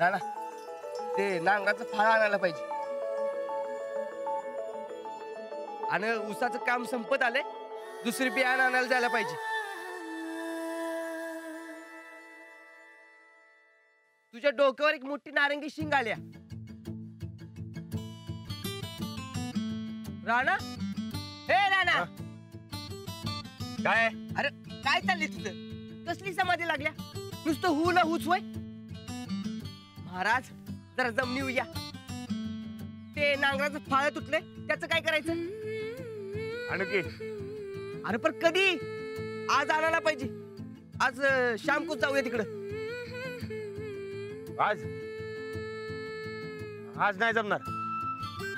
राणा ते नांगराचं फाळ आणायला पाहिजे. आणि ऊसाचं काम संपत आलंय, दुसरी बियाणं आणायला जायला पाहिजे. तुझ्या डोक्यावर एक मोठी नारंगी शिंग आल्या. राणा, हे राणा, काय? अरे काय चाललंय तुझं? कसली समाधी लागल्या? नुसतं हू ना हूच होय. महाराज जरा जमनी उया. ते नांगराचं फाळ तुटले, त्याचं काय करायचं? आणखी? अरे पण कधी? आज आणायला पाहिजे. आज शामकूच जाऊया तिकडं. आज आज नाही जमणार.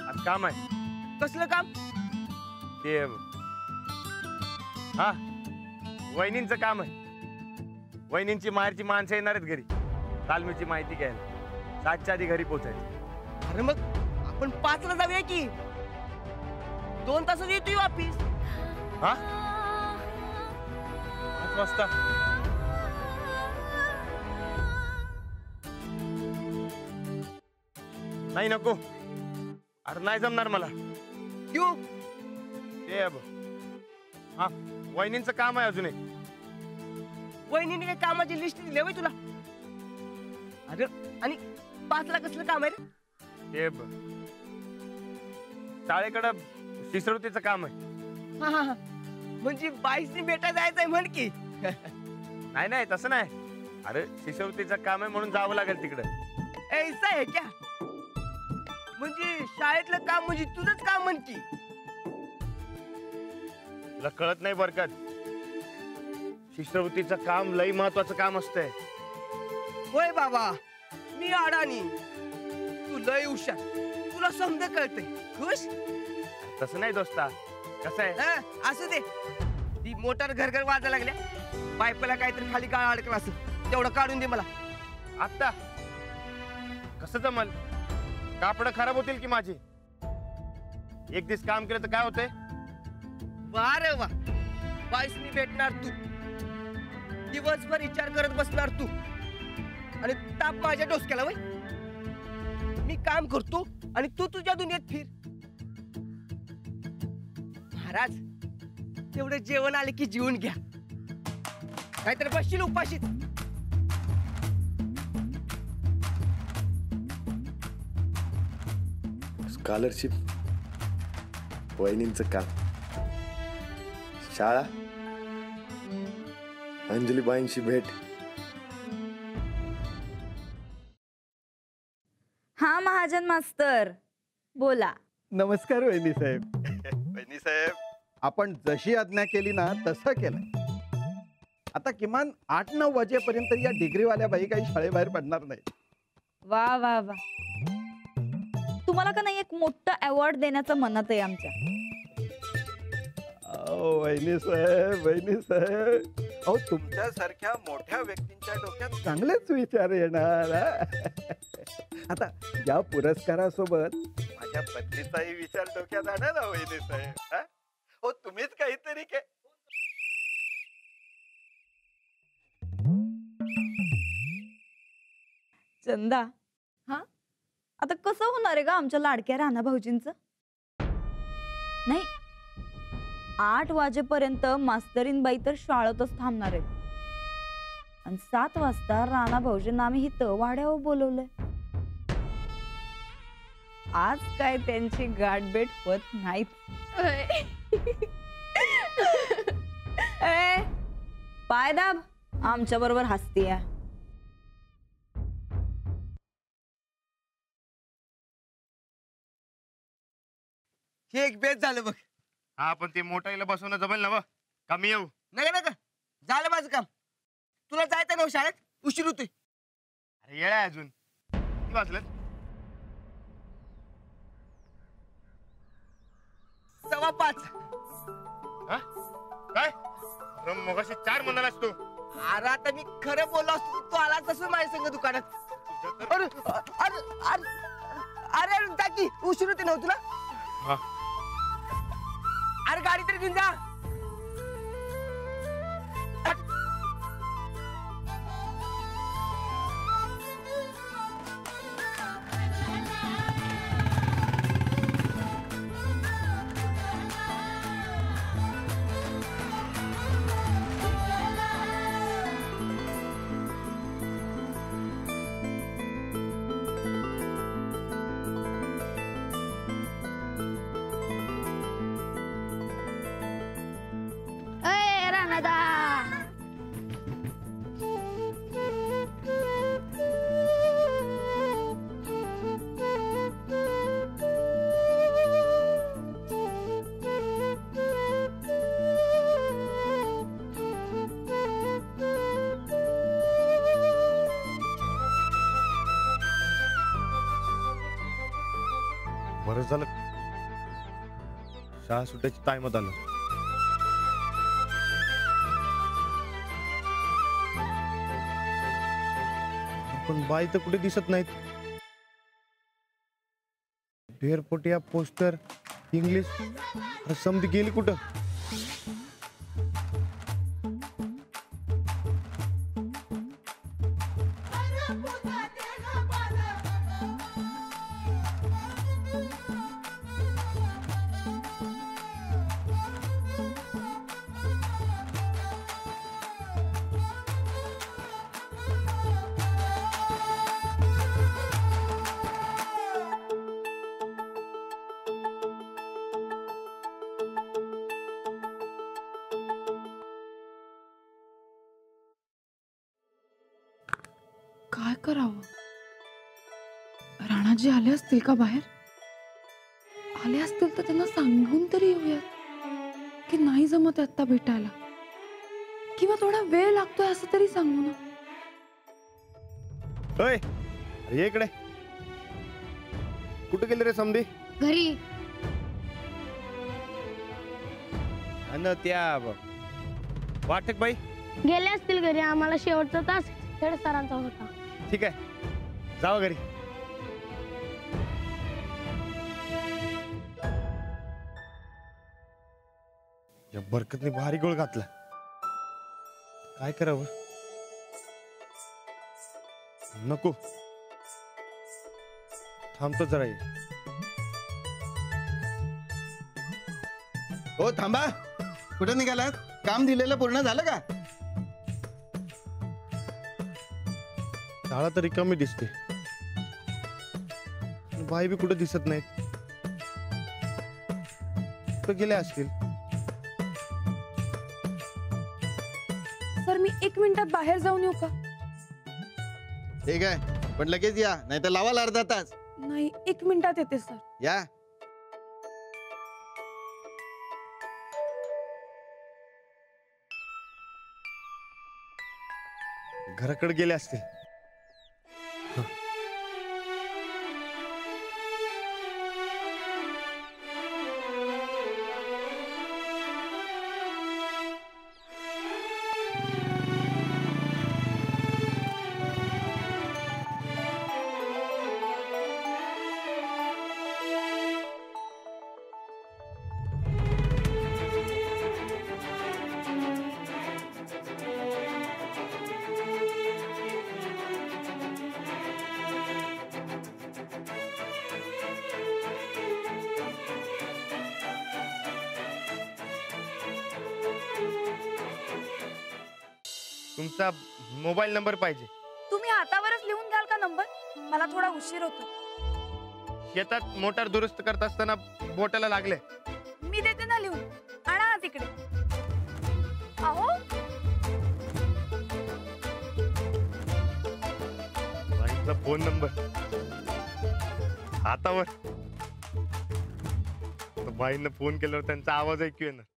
आज काम आहे. कसलं काम? ते हा वहिनींचं काम आहे. वहिनींची माहेरची माणसं येणार आहेत घरी तालमीची माहिती घ्यायला. 7च्या आधी घरी पोहोचायचं. अरे मग आपण 5ला जाऊया की. 2 तासात येतोय वापिस. हा 5 वाजता? नाही नको. अरे नाही जमणार मला. क्यों? ते हा वहिनींचं काम आहे अजून एक. वहिनीने काही कामाची लिस्ट दिली होय तुला? अरे आणि 5ला कसलं काम आहे रे? ते शाळेकडं शिष्यवृत्तीचं काम आहे. हा हा हा, म्हणजे 22नी बेटा जायचंय म्हण की. नाही नाही तसं नाही. अरे शिष्यवृत्तीचं काम आहे म्हणून जावं लागेल तिकडं. ऐसा आहे क्या? म्हणजे शाळेतलं काम म्हणजे तुझंच काम म्हण की. तुला कळत नाही बरकत. शिष्यवृत्तीचं काम लई महत्वाचं काम असतंय. होय बाबा, मी अडाणी, तू लय हुशार, तुला समजा कळतंय. खुश? तसं नाही दोस्ता. कसं आहे असू दे. ती मोटार घरघर वाजायला लागल्या. पाईपला काहीतरी खाली काळ अडकला असेल, तेवढं काढून दे मला. आता कसं जमल? कापड खराब होतील की माझी. एक दिवस काम केलं तर काय होतंय? वा रे वा, 22नी भेटणार तू, दिवसभर विचार करत बसणार तू, आणि ताप माझ्या डोसक्याला. वय मी काम करतो आणि तू तुझ्या दुनियेत फिर. महाराज तेवढं जेवण आले की जेवून घ्या, काहीतरी बसशील उपाशीच. स्कॉलरशिप, वहिनींचं काम, शाळा, अंजलीबाईंशी भेट. हा महाजन मास्तर बोला. नमस्कार वहिनी साहेब. वहिनी साहेब, आपण जशी आज्ञा केली ना तसं केलंय. आता किमान 8-9 वाजेपर्यंत या डिग्रीवाल्या बाई काही शाळेबाहेर पडणार नाही. वा वा वा, तुम्हाला का नाही एक मोठं अवॉर्ड देण्याचं मनात आहे आमच्या. वहिनी साहेब, वहिनी साहेब, अहो तुमच्यासारख्या मोठ्या व्यक्तींच्या डोक्यात चांगलेच विचार येणार. आता या पुरस्कारासोबत माझ्या पत्नीचाही विचार डोक्यात आणा ना वहिनी साहेब. हो तुम्हीच काहीतरी चंदा. हा आता कसं होणार आहे का आमच्या लाडक्या राणा भाऊजींचं? नाही, 8 वाजेपर्यंत मास्तरीनबाई तर शाळेतच थांबणार आहेत आणि 7 वाजता राणा भाऊजींना आम्ही इथं वाड्यावर बोलवलंय. आज काय त्यांची गाठभेट होत नाही. पाय दाब, आमच्या बरोबर हसतीय. हे एक बेस झालं बघ. हा पण ते मोठ्याला बसवणं जमेल ना? कमी येऊ नका नका, झालं माझं काम. तुला जायचं ना शाळेत, उशीर होतोय. अरे येळ आहे अजून. किती वाजलं? 5:15. हा काय? अरे मगाशी 4 म्हणालास तू. अरे आता मी खरं बोललो असतो तू आला तसं माझ्या संग दुकानात. अरे अरे अरे अरे टाकी उशीर होते ना तुला. हा अरे गाडी तर घेऊन जा. बरं झालं शाळा सुटायची टाइमात आलं. पण बाई तर कुठे दिसत नाहीत. ढेरपोटिया पोस्टर इंग्लिश समधी गेली कुठं. काय करावं? राणाजी आले असतील का बाहेर? आले असतील तर त्यांना सांगून तरी येऊयात की नाही जमत आता भेटायला, किंवा थोडा वेळ लागतोय असं तरी सांगू ना. अय ये इकडे. कुठे गेले रे समधी? घरी. आणि त्या वाटक बाई गेले असतील घरी. आम्हाला शेवटचा तास खेड सरांचा होता. ठीक आहे जावा घरी. या बरकतने भारी गोळ घातला. काय करावं? नको थांबतो जरा. हो थांबा. कुठे निघालात? काम दिलेलं पूर्ण झालं का? शाळा तरी कमी दिसते. बाई बी कुठे दिसत नाहीत. कुठे गेले असतील. सर मी 1 मिनिटात बाहेर जाऊन येऊ का? ठीक आहे पण लगेच या, नाही तर लावाल अर्धा तास. नाही 1 मिनिटात येते सर. या. घराकडे गेले असतील. तुमचा मोबाईल नंबर पाहिजे. तुम्ही हातावरच लिहून द्याल का नंबर? मला थोडा उशीर होतो. शेतात मोटार दुरुस्त करत असताना बोटाला लागले. मी देते ना लिहून. आणा हा तिकडे. अहो बाईचा फोन नंबर हातावर. बाईंना फोन केल्यावर त्यांचा आवाज ऐकू येणार.